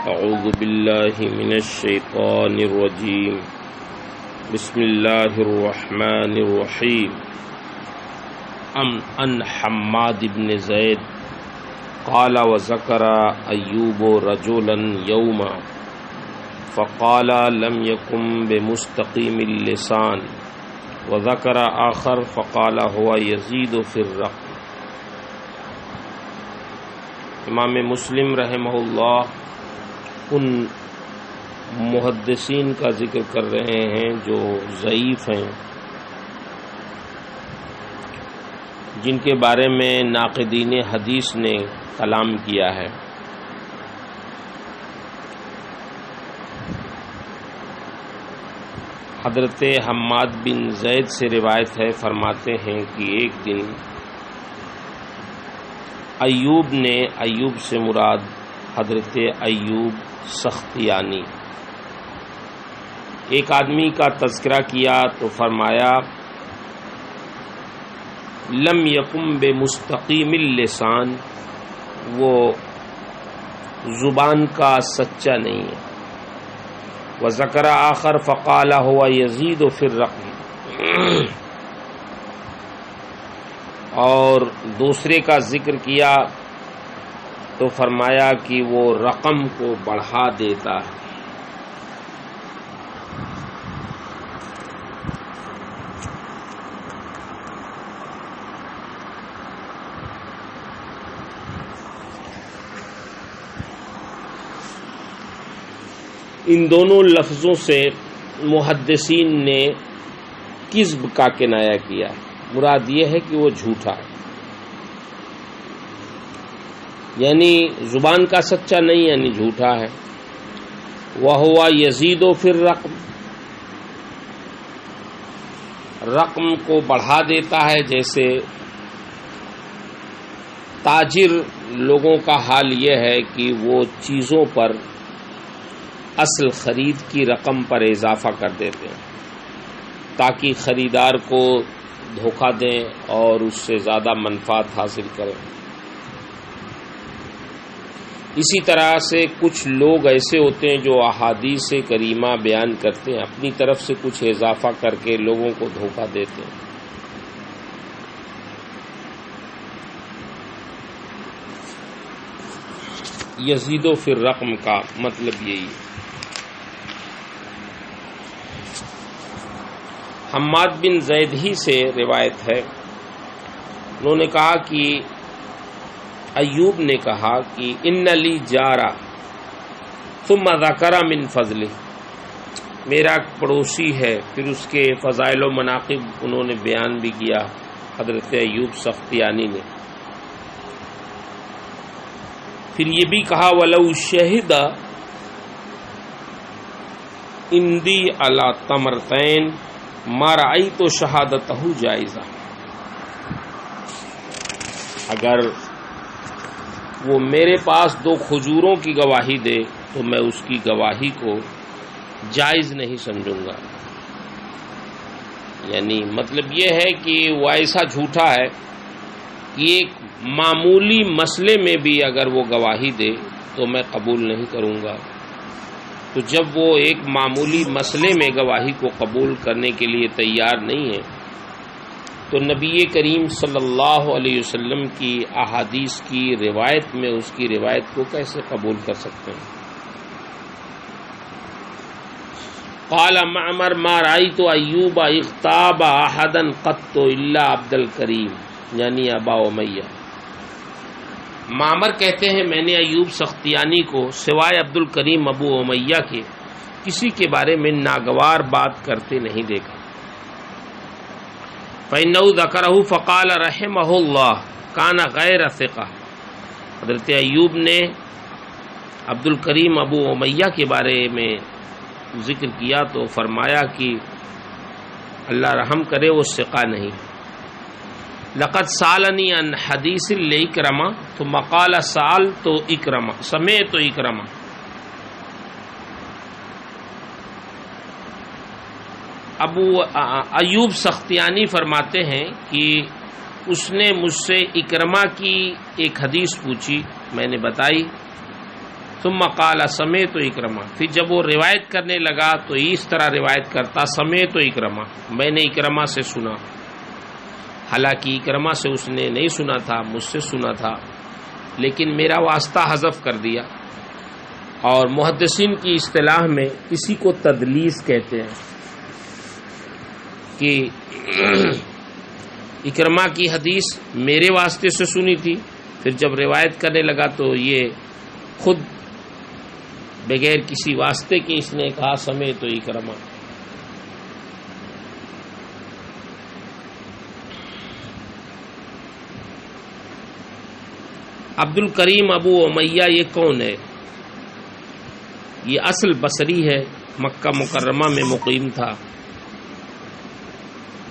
اعوذ باللہ من الشیطان الرجیم بسم اللہ الرحمن الرحیم عن حماد بن زید قال وذکر ایوب رجلا یوما فقال لم یکن بمستقیم اللسان وذکر آخر فقال هو یزید فی الرقم۔ امام مسلم رحمہ اللہ ان محدثین کا ذکر کر رہے ہیں جو ضعیف ہیں، جن کے بارے میں ناقدین حدیث نے کلام کیا ہے۔ حضرت حماد بن زید سے روایت ہے، فرماتے ہیں کہ ایک دن ایوب نے، ایوب سے مراد حضرت ایوب سختیانی، ایک آدمی کا تذکرہ کیا تو فرمایا لم یکن بمستقیم اللسان، وہ زبان کا سچا نہیں ہے۔ وذکر آخر فقال هو یزید فی الرقم، اور دوسرے کا ذکر کیا تو فرمایا کہ وہ رقم کو بڑھا دیتا ہے۔ ان دونوں لفظوں سے محدثین نے کذب کا کنایہ کیا ہے، مراد یہ ہے کہ وہ جھوٹا ہے، یعنی زبان کا سچا نہیں، یعنی جھوٹا ہے۔ وَهُوَ يَزِيدُ فِي الرَّقْمِ، رقم کو بڑھا دیتا ہے، جیسے تاجر لوگوں کا حال یہ ہے کہ وہ چیزوں پر اصل خرید کی رقم پر اضافہ کر دیتے ہیں تاکہ خریدار کو دھوکہ دیں اور اس سے زیادہ منفعت حاصل کریں۔ اسی طرح سے کچھ لوگ ایسے ہوتے ہیں جو احادیث کریمہ بیان کرتے ہیں، اپنی طرف سے کچھ اضافہ کر کے لوگوں کو دھوکہ دیتے ہیں۔ یزید فی الرقم کا مطلب یہی ہے۔ حماد بن زید ہی سے روایت ہے، انہوں نے کہا کہ ایوب نے کہا کہ ان لی جارا ثم ذکر من فضلہ، میرا پڑوسی ہے، پھر اس کے فضائل و مناقب انہوں نے بیان بھی کیا حضرت ایوب سختیانی نے۔ پھر یہ بھی کہا وَلَوْ شَهِدَ عِنْدِي عَلَى تَمْرَتَيْن مَا رَأَيْتُ شَهَادَتَهُ جَائِزَةً، اگر وہ میرے پاس 2 کھجوروں کی گواہی دے تو میں اس کی گواہی کو جائز نہیں سمجھوں گا۔ یعنی مطلب یہ ہے کہ وہ ایسا جھوٹا ہے کہ ایک معمولی مسئلے میں بھی اگر وہ گواہی دے تو میں قبول نہیں کروں گا۔ تو جب وہ ایک معمولی مسئلے میں گواہی کو قبول کرنے کے لیے تیار نہیں ہے تو نبی کریم صلی اللہ علیہ وسلم کی احادیث کی روایت میں اس کی روایت کو کیسے قبول کر سکتے ہیں؟ قال معمر ما رأيت ایوب اغتاب احدا قط الا عبد الکریم، یعنی ابا امیہ۔ معمر کہتے ہیں میں نے ایوب سختیانی کو سوائے عبد الکریم ابو امیہ کے کسی کے بارے میں ناگوار بات کرتے نہیں دیکھا۔ فَإِنَّهُ ذَكَرَهُ فَقَالَ رَحِمَهُ اللَّهُ كَانَ غَيْرَ ثِقَةٍ، حضرت ایوب نے عبد الکریم ابو امیہ کے بارے میں ذکر کیا تو فرمایا کہ اللہ رحم کرے وہ ثقہ نہیں۔ لقد سالنی عن حدیث لإکرمہ ثم قال سألت اکرمہ سمعت اکرمہ، ابو ایوب سختیانی فرماتے ہیں کہ اس نے مجھ سے اکرمہ کی ایک حدیث پوچھی، میں نے بتائی، ثم قال سمعت اکرمہ، پھر جب وہ روایت کرنے لگا تو اس طرح روایت کرتا سمعت اکرمہ، میں نے اکرمہ سے سنا، حالانکہ اکرمہ سے اس نے نہیں سنا تھا، مجھ سے سنا تھا، لیکن میرا واسطہ حذف کر دیا۔ اور محدثین کی اصطلاح میں اسی کو تدلیس کہتے ہیں کہ اکرمہ کی حدیث میرے واسطے سے سنی تھی، پھر جب روایت کرنے لگا تو یہ خود بغیر کسی واسطے کے اس نے کہا سمعت اکرمہ۔ عبد الکریم ابو امیہ یہ کون ہے؟ یہ اصل بصری ہے، مکہ مکرمہ میں مقیم تھا،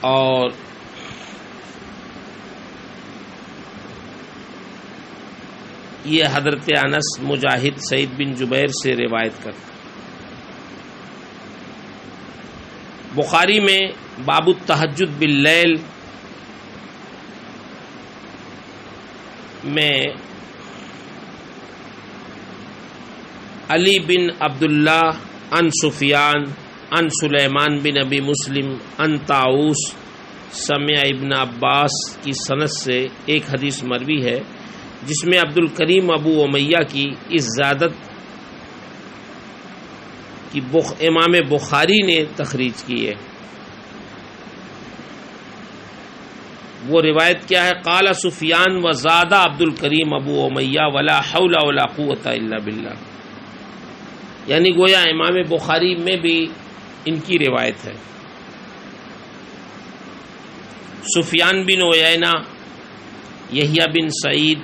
اور یہ حضرت انس، مجاہد، سعید بن جبیر سے روایت کرتا۔ بخاری میں باب التہجد باللیل میں علی بن عبداللہ عن سفیان عن سلیمان بن ابی مسلم عن طاؤوس سمع ابن عباس کی سند سے ایک حدیث مروی ہے جس میں عبد الکریم ابو امیہ کی اس زیادت کی امام بخاری نے تخریج کی ہے۔ وہ روایت کیا ہے؟ قال سفیان وزاد عبد الکریم ابو امیہ ولا حول ولا قوت الا باللہ، یعنی گویا امام بخاری میں بھی ان کی روایت ہے۔ سفیان بن عیینہ، یحییٰ بن سعید،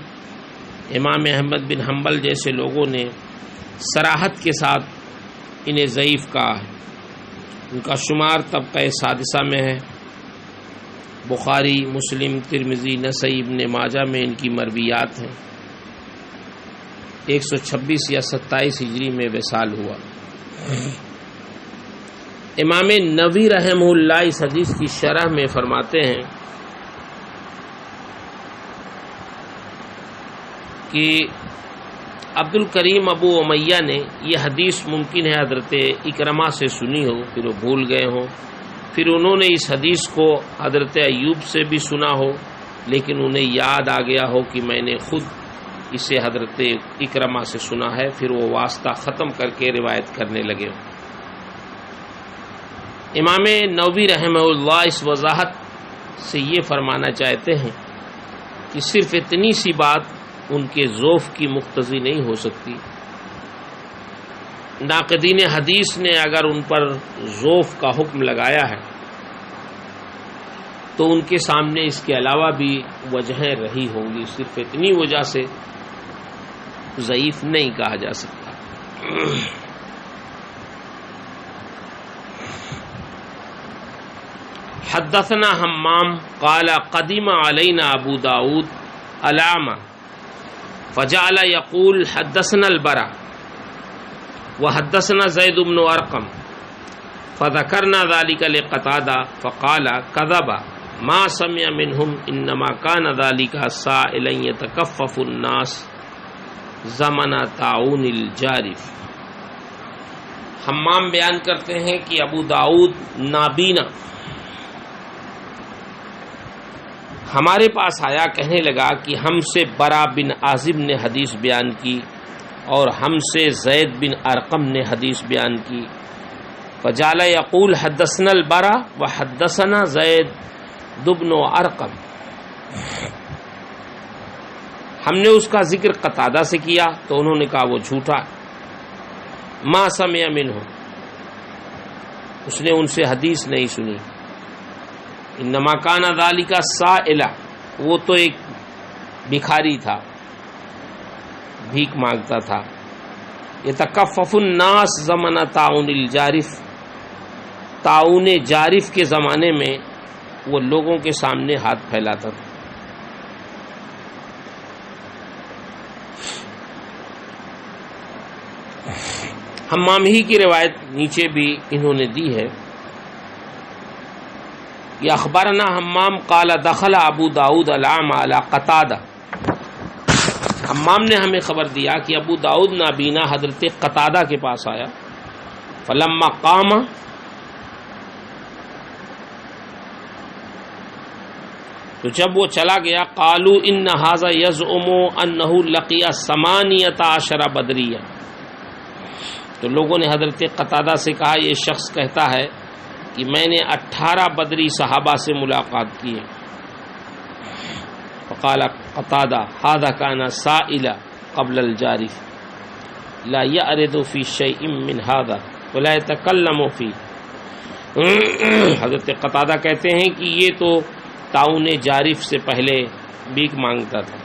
امام احمد بن حنبل جیسے لوگوں نے صراحت کے ساتھ انہیں ضعیف کہا ہے۔ ان کا شمار طبقہ سادسہ میں ہے۔ بخاری، مسلم، ترمذی، نسائی، ابن ماجہ میں ان کی مرویات ہیں۔ 126 یا 27 ہجری میں وصال ہوا۔ امام نووی رحمہ اللہ اس حدیث کی شرح میں فرماتے ہیں کہ عبد الکریم ابو امیہ نے یہ حدیث ممکن ہے حضرت اکرمہ سے سنی ہو، پھر وہ بھول گئے ہوں، پھر انہوں نے اس حدیث کو حضرت ایوب سے بھی سنا ہو، لیکن انہیں یاد آ گیا ہو کہ میں نے خود اسے حضرت اکرمہ سے سنا ہے، پھر وہ واسطہ ختم کر کے روایت کرنے لگے ہوں۔ امام نووی رحمہ اللہ اس وضاحت سے یہ فرمانا چاہتے ہیں کہ صرف اتنی سی بات ان کے ضعف کی مقتضی نہیں ہو سکتی۔ ناقدین حدیث نے اگر ان پر ضعف کا حکم لگایا ہے تو ان کے سامنے اس کے علاوہ بھی وجہیں رہی ہوں گی، صرف اتنی وجہ سے ضعیف نہیں کہا جا سکتا۔ حدثنا حمام قال قدم علینا ابو داود علامہ فجعل يقول حدثنا البراء وحدثنا زید بن ارقم فذكرنا ذلك لقتادہ فقال كذب ما سمع منهم انما كان ذلك سائلا يتكفف الناس زمن طاعون الجارف۔ حمام بیان کرتے ہیں کہ ابو داؤد نابینا ہمارے پاس آیا، کہنے لگا کہ ہم سے برا بن عازب نے حدیث بیان کی اور ہم سے زید بن ارقم نے حدیث بیان کی۔ فجعل یقول حدثنا البراء وحدثنا زید بن ارقم، ہم نے اس کا ذکر قتادہ سے کیا تو انہوں نے کہا وہ جھوٹا، ما سمع منہ، اس نے ان سے حدیث نہیں سنی۔ انما کان ذالک سائلا، وہ تو ایک بھکاری تھا، بھیک مانگتا تھا۔ یتکفف الناس زمن طاعون الجارف، طاعون جارف کے زمانے میں وہ لوگوں کے سامنے ہاتھ پھیلاتا تھا۔ حمام ہی کی روایت نیچے بھی انہوں نے دی ہے کہ اخبرنا حمام قال دخل ابو داود العام علی قتادہ، حمام نے ہمیں خبر دیا کہ ابو داؤد نابینا حضرت قتادہ کے پاس آیا، فلما قام، تو جب وہ چلا گیا، قالوا ان ھذا یزعم انہ لقی 18 بدریہ، تو لوگوں نے حضرت قتادہ سے کہا یہ شخص کہتا ہے کہ میں نے 18 بدری صحابہ سے ملاقات کی ہے۔ فقال قتادہ ھذا کان سائلا قبل الجارف لا یعرض فی شیء من ھذا ولا یتکلم فی۔ حضرت قتادہ کہتے ہیں کہ یہ تو طاعون جارف سے پہلے بھیک مانگتا تھا۔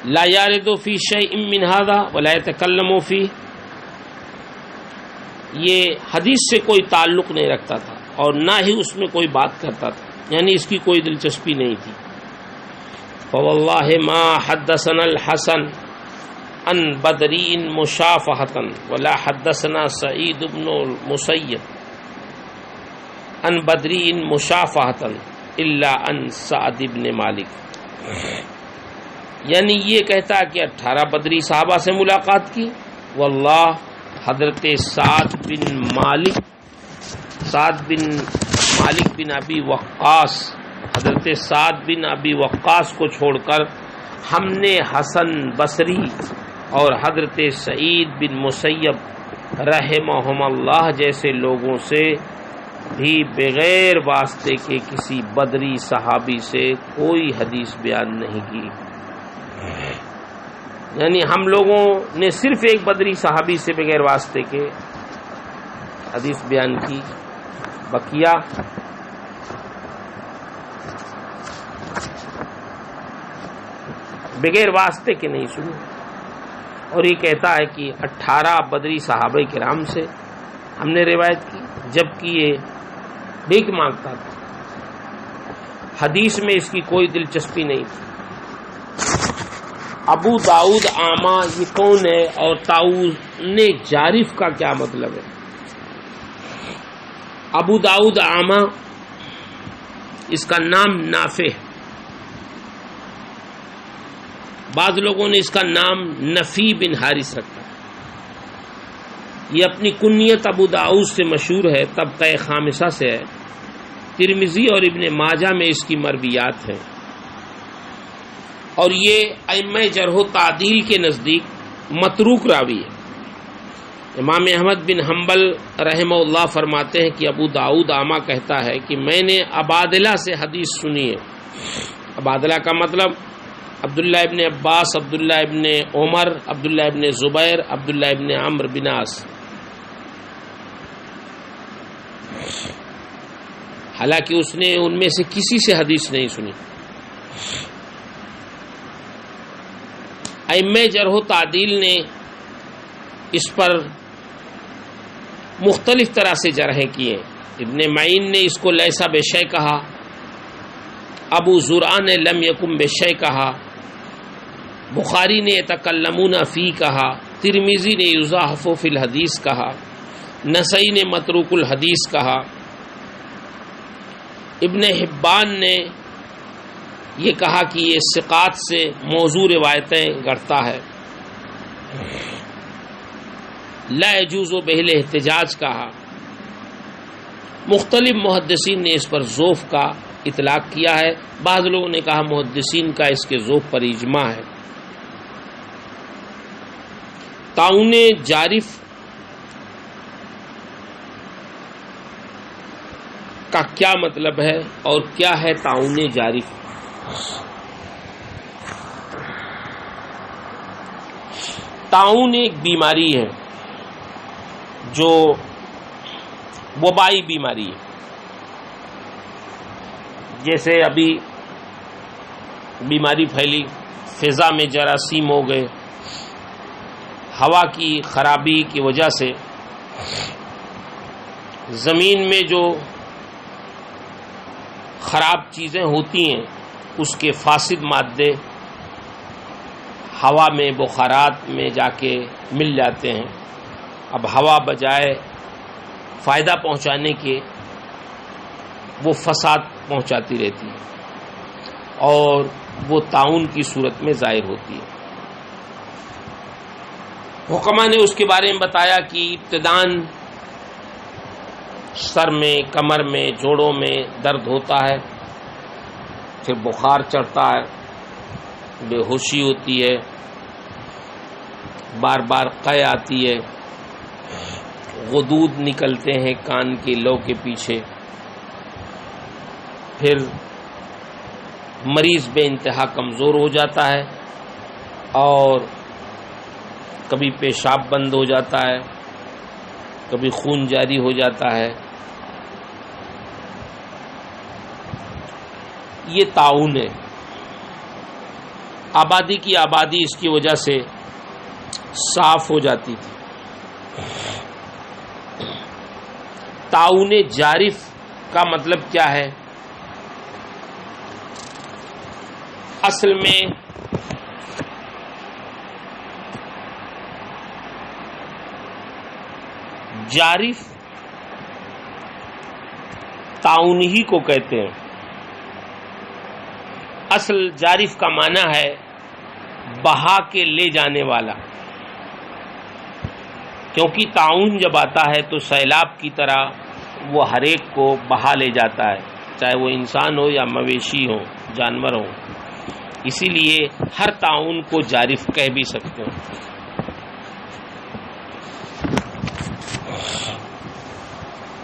لا یعرض فی شیء من ھذا ولا یتکلم فی، یہ حدیث سے کوئی تعلق نہیں رکھتا تھا اور نہ ہی اس میں کوئی بات کرتا تھا، یعنی اس کی کوئی دلچسپی نہیں تھی۔ فواللہ ما حدثنا الحسن عن بدری مشافہۃ ولا حدثنا سعید بن المسیب عن بدری مشافہۃ الا عن سعد بن مالک، یعنی یہ کہتا کہ 18 بدری صحابہ سے ملاقات کی، واللہ حضرت سعد بن مالک بن ابی وقاص، حضرت سعد بن ابی وقاص کو چھوڑ کر ہم نے حسن بصری اور حضرت سعید بن مسیب رحمہم اللہ جیسے لوگوں سے بھی بغیر واسطے کے کسی بدری صحابی سے کوئی حدیث بیان نہیں کی، یعنی ہم لوگوں نے صرف ایک بدری صحابی سے بغیر واسطے کے حدیث بیان کی، بقیہ بغیر واسطے کے نہیں سنی۔ اور یہ کہتا ہے کہ 18 بدری صحابہ کرام سے ہم نے روایت کی، جبکہ یہ بھیک مانگتا تھا، حدیث میں اس کی کوئی دلچسپی نہیں تھی۔ ابو داؤد آما یہ کون ہے اور طاعون جارف کا کیا مطلب ہے؟ ابو داؤد آما اس کا نام نافع ہے، بعض لوگوں نے اس کا نام نفی بن حارث رکھا، یہ اپنی کنیت ابو داؤد سے مشہور ہے، طبقہ خامسہ سے ہے، ترمذی اور ابن ماجہ میں اس کی مرویات ہیں، اور یہ ائمہ جرح و تعدیل کے نزدیک متروک راوی ہے۔ امام احمد بن حنبل رحمہ اللہ فرماتے ہیں کہ ابو داؤد آما کہتا ہے کہ میں نے عبادلہ سے حدیث سنی ہے۔ عبادلہ کا مطلب عبداللہ ابن عباس، عبداللہ ابن عمر، عبداللہ ابن زبیر، عبداللہ ابن عمرو بن عاص۔ حالانکہ اس نے ان میں سے کسی سے حدیث نہیں سنی۔ ائمہ جرح و تعدیل نے اس پر مختلف طرح سے جرحیں کیے۔ ابن معین نے اس کو لیسا بشیء کہا، ابو زرعہ نے لم یکن بشیء کہا، بخاری نے یتکلمون فی کہا، ترمذی نے یضاعف فی الحدیث کہا، نسائی نے متروک الحدیث کہا، ابن حبان نے یہ کہا کہ یہ ثقات سے موضوع روایتیں گڑھتا ہے، لا يجوز بہ الاحتجاج کہا۔ مختلف محدثین نے اس پر ضعف کا اطلاق کیا ہے، بعض لوگوں نے کہا محدثین کا اس کے ضعف پر اجماع ہے۔ طاعون جارف کا کیا مطلب ہے اور کیا ہے طاعون جارف؟ طاعون ایک بیماری ہے جو وبائی بیماری ہے، جیسے ابھی بیماری پھیلی، فضا میں جراثیم ہو گئے، ہوا کی خرابی کی وجہ سے زمین میں جو خراب چیزیں ہوتی ہیں اس کے فاسد مادے ہوا میں بخارات میں جا کے مل جاتے ہیں۔ اب ہوا بجائے فائدہ پہنچانے کے وہ فساد پہنچاتی رہتی ہے۔ اور وہ طاعون کی صورت میں ظاہر ہوتی ہے۔ حکما نے اس کے بارے میں بتایا کہ ابتداً سر میں، کمر میں، جوڑوں میں درد ہوتا ہے، پھر بخار چڑھتا ہے، بے ہوشی ہوتی ہے، بار بار قے آتی ہے، غدود نکلتے ہیں کان کے لو کے پیچھے، پھر مریض بے انتہا کمزور ہو جاتا ہے اور کبھی پیشاب بند ہو جاتا ہے، کبھی خون جاری ہو جاتا ہے۔ یہ طاعون ہے۔ آبادی کی آبادی اس کی وجہ سے صاف ہو جاتی تھی۔ طاعون جارف کا مطلب کیا ہے؟ اصل میں جارف طاعون ہی کو کہتے ہیں۔ اصل جارف کا معنی ہے بہا کے لے جانے والا، کیونکہ طاعون جب آتا ہے تو سیلاب کی طرح وہ ہر ایک کو بہا لے جاتا ہے، چاہے وہ انسان ہو یا مویشی ہو، جانور ہو۔ اسی لیے ہر طاعون کو جارف کہہ بھی سکتے ہیں۔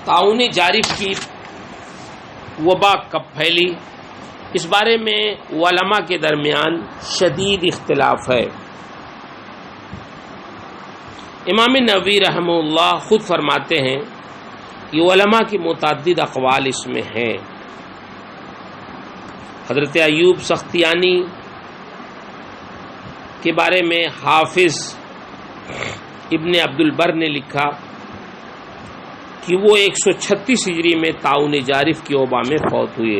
طاعون جارف کی وبا کب پھیلی، اس بارے میں علماء کے درمیان شدید اختلاف ہے۔ امام نووی رحمہ اللہ خود فرماتے ہیں کہ علماء کی متعدد اقوال اس میں ہیں۔ حضرت ایوب سختیانی کے بارے میں حافظ ابن عبد البر نے لکھا کہ وہ 136 ہجری میں طاعون جارف کی وبا میں فوت ہوئے۔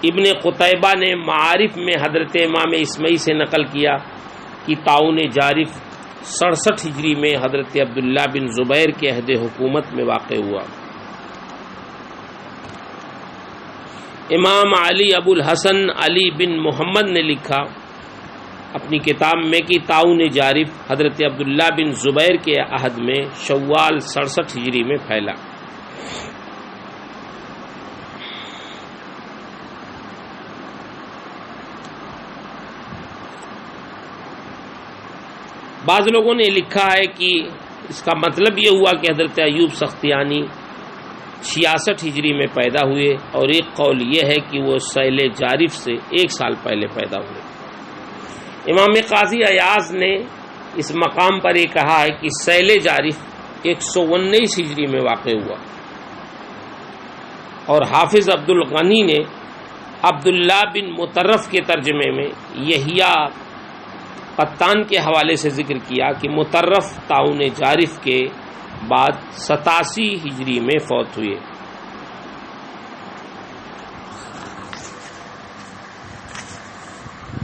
ابن قتیبہ نے معارف میں حضرت امام اسمعی سے نقل کیا کہ طاعون جارف 67 ہجری میں حضرت عبداللہ بن زبیر کے عہد حکومت میں واقع ہوا۔ امام علی ابو الحسن علی بن محمد نے لکھا اپنی کتاب میں کہ طاعون جارف حضرت عبداللہ بن زبیر کے عہد میں شوال 67 ہجری میں پھیلا۔ بعض لوگوں نے لکھا ہے کہ اس کا مطلب یہ ہوا کہ حضرت ایوب سختیانی 66 ہجری میں پیدا ہوئے، اور ایک قول یہ ہے کہ وہ سیل جارف سے 1 سال پہلے پیدا ہوئے۔ امام قاضی ایاز نے اس مقام پر یہ کہا ہے کہ سیل جارف 119 ہجری میں واقع ہوا، اور حافظ عبد الغنی نے عبداللہ بن مطرف کے ترجمے میں یحییٰ قطان کے حوالے سے ذکر کیا کہ مطرف طاعون جارف کے بعد 87 ہجری میں فوت ہوئے۔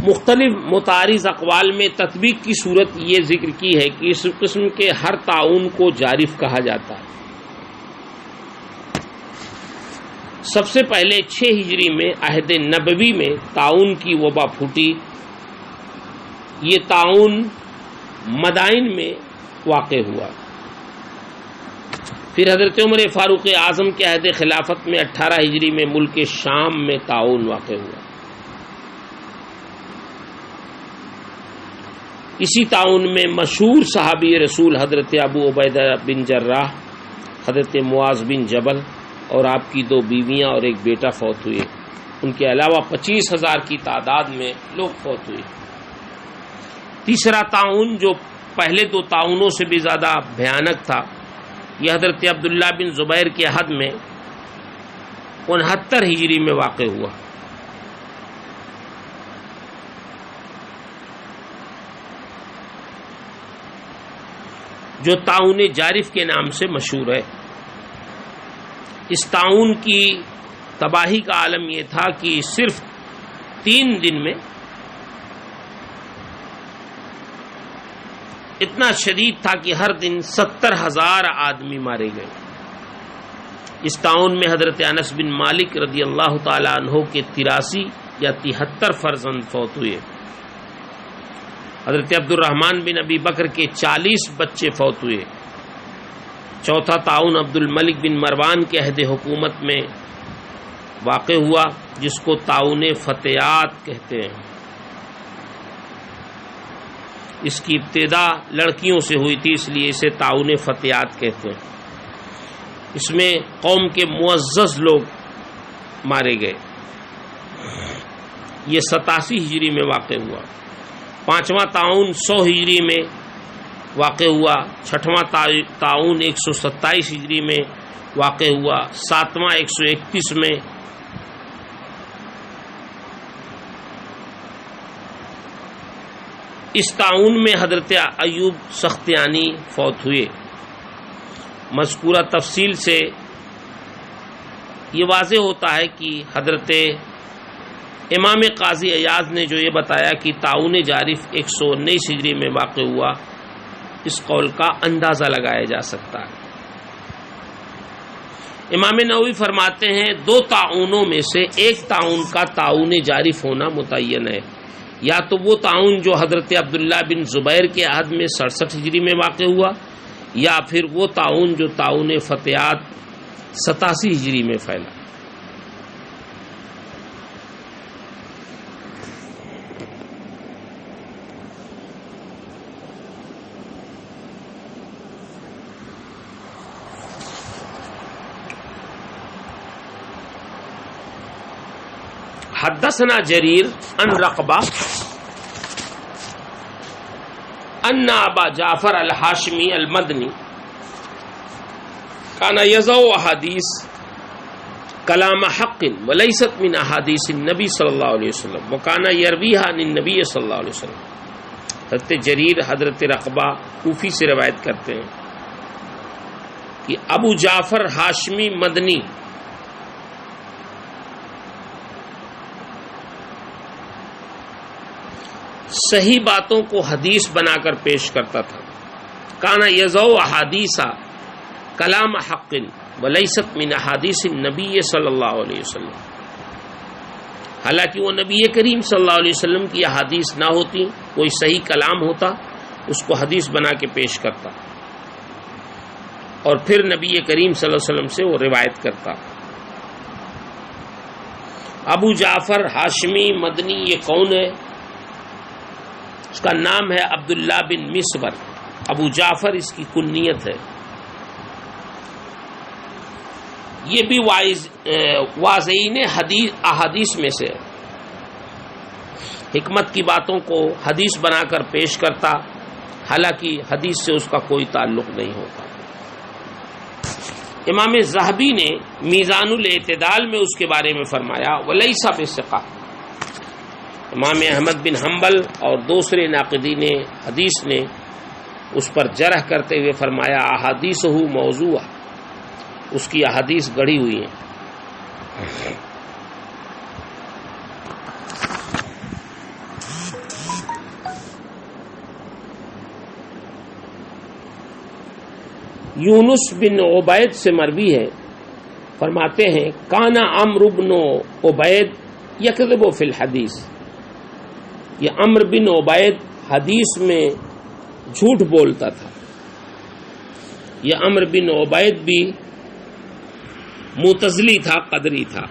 مختلف متعارض اقوال میں تطبیق کی صورت یہ ذکر کی ہے کہ اس قسم کے ہر طاعون کو جارف کہا جاتا ہے۔ سب سے پہلے 6 ہجری میں عہد نبوی میں طاعون کی وبا پھوٹی۔ یہ طاعون مدائن میں واقع ہوا۔ پھر حضرت عمر فاروق اعظم کے عہد خلافت میں 18 ہجری میں ملک شام میں طاعون واقع ہوا۔ اسی طاعون میں مشہور صحابی رسول حضرت ابو عبیدہ بن جراح، حضرت معاذ بن جبل اور آپ کی 2 بیویاں اور ایک بیٹا فوت ہوئے۔ ان کے علاوہ 25,000 کی تعداد میں لوگ فوت ہوئے۔ تیسرا طاعون جو پہلے 2 طاعونوں سے بھی زیادہ بھیانک تھا، یہ حضرت عبداللہ بن زبیر کے عہد میں 69 ہجری میں واقع ہوا۔ جو طاعون جارف کے نام سے مشہور ہے۔ اس طاعون کی تباہی کا عالم یہ تھا کہ صرف 3 دن میں اتنا شدید تھا کہ ہر دن 70,000 آدمی مارے گئے۔ اس تعاون میں حضرت انس بن مالک رضی اللہ تعالی عنہ کے 83 یا 73 فرزند فوت ہوئے. حضرت عبد الرحمن بن ابی بکر کے 40 بچے فوت ہوئے. چوتھا تعاون عبد الملک بن مروان کے عہد حکومت میں واقع ہوا جس کو تعاون فتیات کہتے ہیں. اس کی ابتدا لڑکیوں سے ہوئی تھی اس لیے اسے تعاون فتیات کہتے ہیں. اس میں قوم کے معزز لوگ مارے گئے. یہ 87 ہجری میں واقع ہوا. پانچواں تعاون 100 ہجری میں واقع ہوا. چھٹواں تعاون 127 ہجری میں واقع ہوا. ساتواں 131 میں. اس تعاون میں حضرت ایوب سختیانی فوت ہوئے. مذکورہ تفصیل سے یہ واضح ہوتا ہے کہ حضرت امام قاضی ایاز نے جو یہ بتایا کہ تعاون جارف 119 ہجری میں واقع ہوا، اس قول کا اندازہ لگایا جا سکتا ہے. امام نووی فرماتے ہیں 2 تعاونوں میں سے ایک تعاون کا تعاون جارف ہونا متعین ہے. یا تو وہ تعاون جو حضرت عبداللہ بن زبیر کے عہد میں 67 ہجری میں واقع ہوا، یا پھر وہ تعاون جو تعاون فتیات 87 ہجری میں پھیلا. حدثنا جریر عن رقبہ ان ابا جعفر الہاشمی المدنی کان یضع احادیث کلام حق ولیست من احادیث النبی صلی اللہ علیہ وسلم وکان یرویها عن النبی صلی اللہ علیہ وسلم. حضرت جریر حضرت رقبہ کوفی سے روایت کرتے ہیں کہ ابو جعفر ہاشمی مدنی صحیح باتوں کو حدیث بنا کر پیش کرتا تھا. کانا یضع احادیث کلام حق ولیست من احادیث النبی صلی اللہ علیہ وسلم. حالانکہ وہ نبی کریم صلی اللہ علیہ وسلم کی احادیث نہ ہوتی، کوئی صحیح کلام ہوتا اس کو حدیث بنا کے پیش کرتا اور پھر نبی کریم صلی اللہ علیہ وسلم سے وہ روایت کرتا. ابو جعفر ہاشمی مدنی یہ کون ہے؟ اس کا نام ہے عبداللہ بن مسور. ابو جعفر اس کی کنیت ہے. یہ بھی واضحین احادیث میں سے حکمت کی باتوں کو حدیث بنا کر پیش کرتا، حالانکہ حدیث سے اس کا کوئی تعلق نہیں ہوتا. امام ذہبی نے میزان الاعتدال میں اس کے بارے میں فرمایا ولیس بثقہ. امام احمد بن حنبل اور دوسرے ناقدین حدیث نے اس پر جرح کرتے ہوئے فرمایا احادیثہ موضوع، اس کی احادیث گڑھی ہوئی ہیں. یونس بن عبید سے مروی ہے، فرماتے ہیں کانا عمرو بن عبید یکذب فی الحدیث. یہ عمرو بن عبید حدیث میں جھوٹ بولتا تھا. یہ عمرو بن عبید بھی معتزلی تھا، قدری تھا.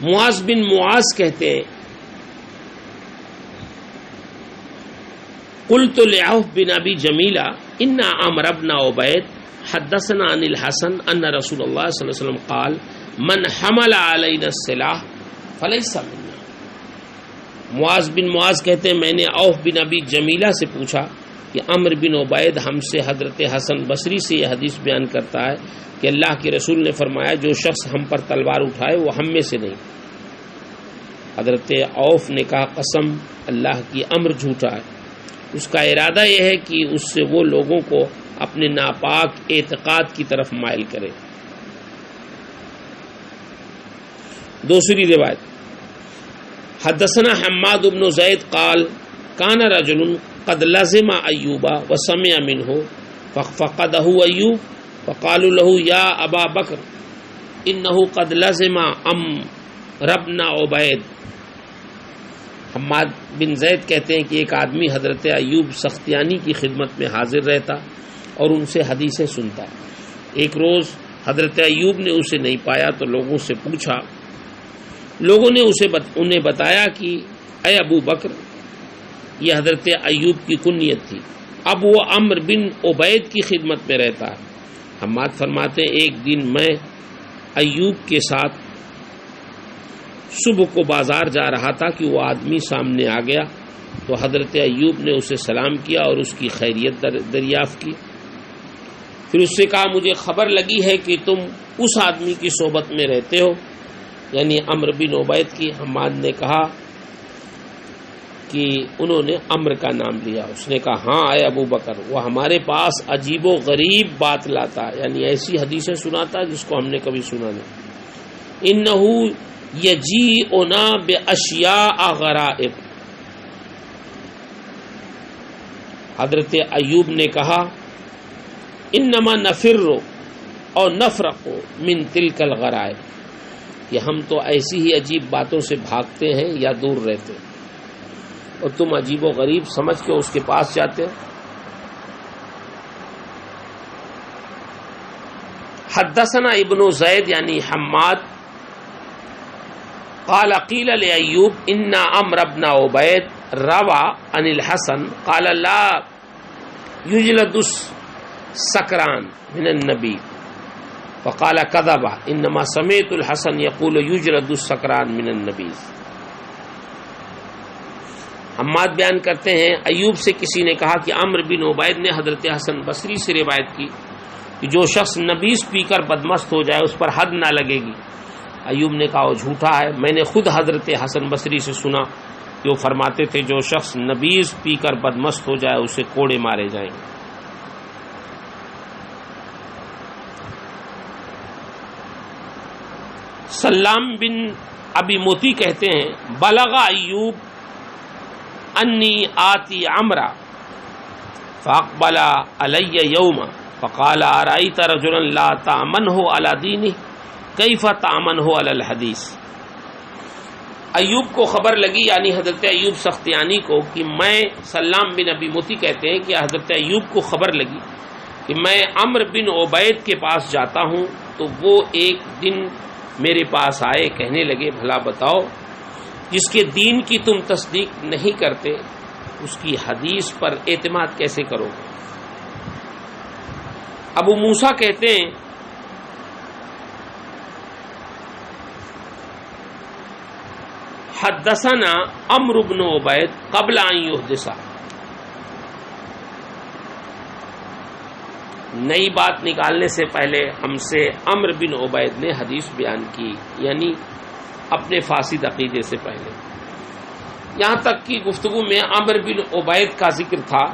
معاذ بن معاذ کہتے ہیں قلت لعوف بن ابی جمیلہ ان عمرو بن عبید حدثنا عن الحسن ان رسول اللہ صلی اللہ علیہ وسلم قال من حمل علینا السلاح فلیس منا. معاذ بن معاذ کہتے ہیں میں نے عوف بن ابی جمیلہ سے پوچھا کہ عمرو بن عبید ہم سے حضرت حسن بصری سے یہ حدیث بیان کرتا ہے کہ اللہ کے رسول نے فرمایا جو شخص ہم پر تلوار اٹھائے وہ ہم میں سے نہیں. حضرت عوف نے کہا قسم اللہ کی عمرو جھوٹا ہے. اس کا ارادہ یہ ہے کہ اس سے وہ لوگوں کو اپنے ناپاک اعتقاد کی طرف مائل کرے. دوسری روایت حدثنا حماد بن زید قال کان رجل قد لزم ایوب وسمع منہ ففقدہ ایوب فقالوا له یا ابا بکر انہ قد لزم عمرو بن عبید. حماد بن زید کہتے ہیں کہ ایک آدمی حضرت ایوب سختیانی کی خدمت میں حاضر رہتا اور ان سے حدیثیں سنتا. ایک روز حضرت ایوب نے اسے نہیں پایا تو لوگوں سے پوچھا. لوگوں نے انہیں بتایا کہ اے ابو بکر، یہ حضرت ایوب کی کنیت تھی، اب وہ عمرو بن عبید کی خدمت میں رہتا ہے. حماد فرماتے ہیں ایک دن میں ایوب کے ساتھ صبح کو بازار جا رہا تھا کہ وہ آدمی سامنے آ گیا تو حضرت ایوب نے اسے سلام کیا اور اس کی خیریت دریافت کی. پھر اس سے کہا مجھے خبر لگی ہے کہ تم اس آدمی کی صحبت میں رہتے ہو، یعنی عمرو بن عبید کی. حماد نے کہا کہ انہوں نے عمرو کا نام لیا. اس نے کہا ہاں اے ابو بکر، وہ ہمارے پاس عجیب و غریب بات لاتا، یعنی ایسی حدیثیں سناتا جس کو ہم نے کبھی سنا نہیں. انہو یجیئنا باشیاء غرائب. حضرت ایوب نے کہا انما نفر اور نفرق من تلک الغرائب، کہ ہم تو ایسی ہی عجیب باتوں سے بھاگتے ہیں یا دور رہتے ہیں اور تم عجیب و غریب سمجھ کے اس کے پاس جاتے ہو. حدثنا ابن زید یعنی حماد قال قیل لایوب ان عمرو بن عبید روى عن الحسن قال لا یجلد السکران من النبی فقال كذب انما سمعت الحسن يقول یجلد السکران من النبی. حماد بیان کرتے ہیں ایوب سے کسی نے کہا کہ عمرو بن عبید نے حضرت حسن بصری سے روایت کی کہ جو شخص نبیذ پی کر بدمست ہو جائے اس پر حد نہ لگے گی. ایوب نے کہا وہ جھوٹا ہے، میں نے خود حضرت حسن بصری سے سنا کہ وہ فرماتے تھے جو شخص نبیذ پی کر بدمست ہو جائے اسے کوڑے مارے جائیں گے. سلام بن ابی موتی کہتے ہیں بلغ ایوب انی آتی عمرہ فاقبل علی یوم فقال ارأیت رجلا لا تأمنہ علی دینہ کیف تأمنہ علی الحدیث. ایوب کو خبر لگی یعنی حضرت ایوب سختیانی کو کہ میں سلام بن ابی موتی کہتے ہیں کہ حضرت ایوب کو خبر لگی کہ میں عمرو بن عبید کے پاس جاتا ہوں تو وہ ایک دن میرے پاس آئے، کہنے لگے بھلا بتاؤ جس کے دین کی تم تصدیق نہیں کرتے اس کی حدیث پر اعتماد کیسے کرو گے. ابو موسیٰ کہتے ہیں حدثنا عمرو بن عبید قبل ان یحدث، نئی بات نکالنے سے پہلے ہم سے عمرو بن عبید نے حدیث بیان کی، یعنی اپنے فاسد عقیدے سے پہلے. یہاں تک کہ گفتگو میں عمرو بن عبید کا ذکر تھا.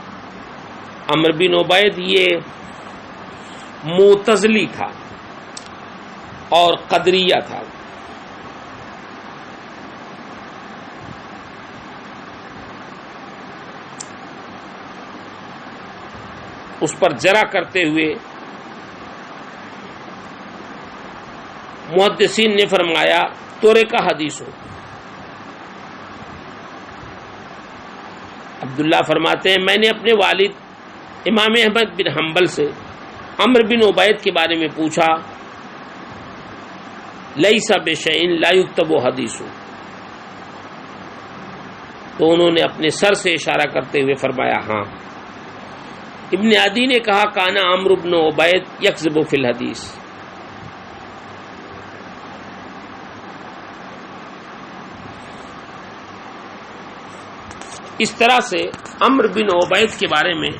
عمرو بن عبید یہ معتزلی تھا اور قدریہ تھا. اس پر جرا کرتے ہوئے محدثین نے فرمایا تورے کا حدیث ہو. عبداللہ فرماتے ہیں میں نے اپنے والد امام احمد بن حنبل سے عمرو بن عبید کے بارے میں پوچھا لیس بشیء لا یکتب حدیث، تو انہوں نے اپنے سر سے اشارہ کرتے ہوئے فرمایا ہاں. ابن عدی نے کہا کانا عمرو بن عبید یکذب فی الحدیث. اس طرح سے عمرو بن عبید کے بارے میں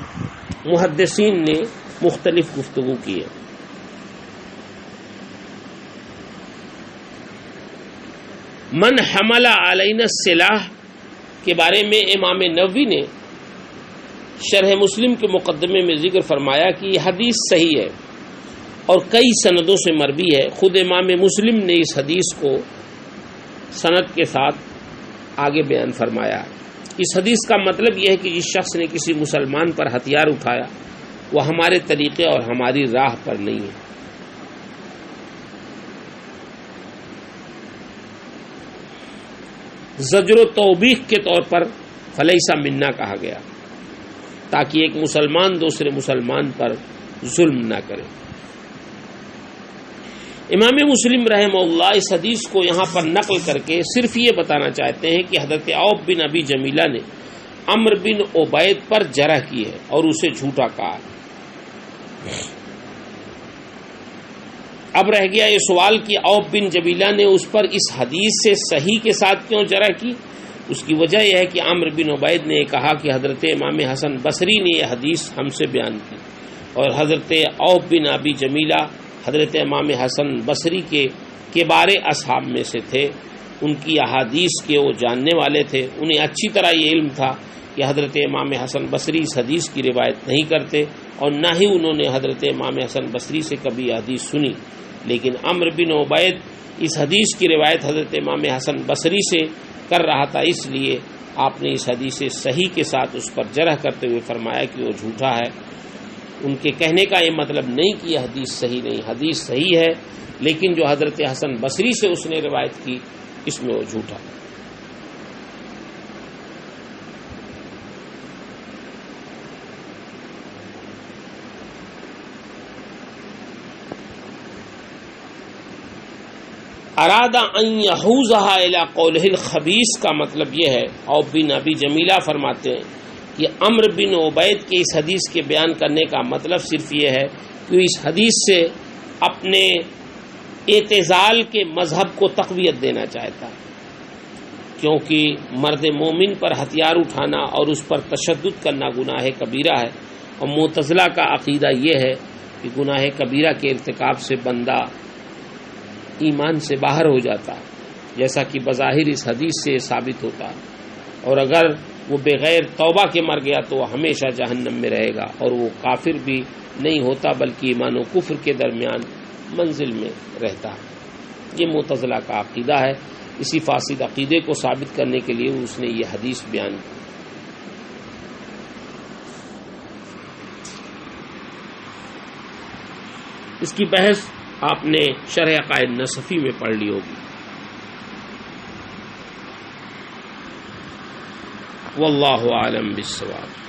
محدثین نے مختلف گفتگو کی ہے. من حمل علینا السلاح کے بارے میں امام نووی نے شرح مسلم کے مقدمے میں ذکر فرمایا کہ یہ حدیث صحیح ہے اور کئی سندوں سے مروی ہے. خود امام مسلم نے اس حدیث کو سند کے ساتھ آگے بیان فرمایا. اس حدیث کا مطلب یہ ہے کہ جس شخص نے کسی مسلمان پر ہتھیار اٹھایا وہ ہمارے طریقے اور ہماری راہ پر نہیں ہے۔ زجر و توبیخ کے طور پر فلیسا منا کہا گیا تاکہ ایک مسلمان دوسرے مسلمان پر ظلم نہ کرے۔ امام مسلم رحمہ اللہ اس حدیث کو یہاں پر نقل کر کے صرف یہ بتانا چاہتے ہیں کہ حضرت عوف بن ابی جمیلہ نے عمرو بن عبید پر جرح کی ہے اور اسے جھوٹا کہا۔ اب رہ گیا یہ سوال کہ عوف بن جمیلہ نے اس پر اس حدیث سے صحیح کے ساتھ کیوں جرح کی؟ اس کی وجہ یہ ہے کہ عمرو بن عبید نے کہا کہ حضرت امام حسن بصری نے یہ حدیث ہم سے بیان کی، اور حضرت عوف بن ابی جمیلہ حضرت امام حسن بصری کے کبار اصحاب میں سے تھے، ان کی احادیث کے وہ جاننے والے تھے، انہیں اچھی طرح یہ علم تھا کہ حضرت امام حسن بصری اس حدیث کی روایت نہیں کرتے اور نہ ہی انہوں نے حضرت امام حسن بصری سے کبھی حدیث سنی، لیکن عمرو بن عبید اس حدیث کی روایت حضرت امام حسن بصری سے کر رہا تھا، اس لیے آپ نے اس حدیث صحیح کے ساتھ اس پر جرح کرتے ہوئے فرمایا کہ وہ جھوٹا ہے۔ ان کے کہنے کا یہ مطلب نہیں کہ یہ حدیث صحیح نہیں، حدیث صحیح ہے، لیکن جو حضرت حسن بصری سے اس نے روایت کی اس میں وہ جھوٹا۔ ارادہ ان یحوزها الی قولہ الخبیث کا مطلب یہ ہے، عوف بن ابی جمیلہ فرماتے ہیں کہ عمرو بن عبید کے اس حدیث کے بیان کرنے کا مطلب صرف یہ ہے کہ اس حدیث سے اپنے اعتزال کے مذہب کو تقویت دینا چاہتا ہے، کیونکہ مرد مومن پر ہتھیار اٹھانا اور اس پر تشدد کرنا گناہ کبیرہ ہے، اور معتزلہ کا عقیدہ یہ ہے کہ گناہ کبیرہ کے ارتکاب سے بندہ ایمان سے باہر ہو جاتا ہے، جیسا کہ بظاہر اس حدیث سے ثابت ہوتا ہے، اور اگر وہ بغیر توبہ کے مر گیا تو وہ ہمیشہ جہنم میں رہے گا، اور وہ کافر بھی نہیں ہوتا بلکہ ایمان و کفر کے درمیان منزل میں رہتا ہے۔ یہ معتزلہ کا عقیدہ ہے، اسی فاسد عقیدے کو ثابت کرنے کے لیے اس نے یہ حدیث بیان کی۔ اس کی بحث آپ نے شرح عقائد نصفی میں پڑھ لی ہوگی۔ واللہ اعلم بالصواب۔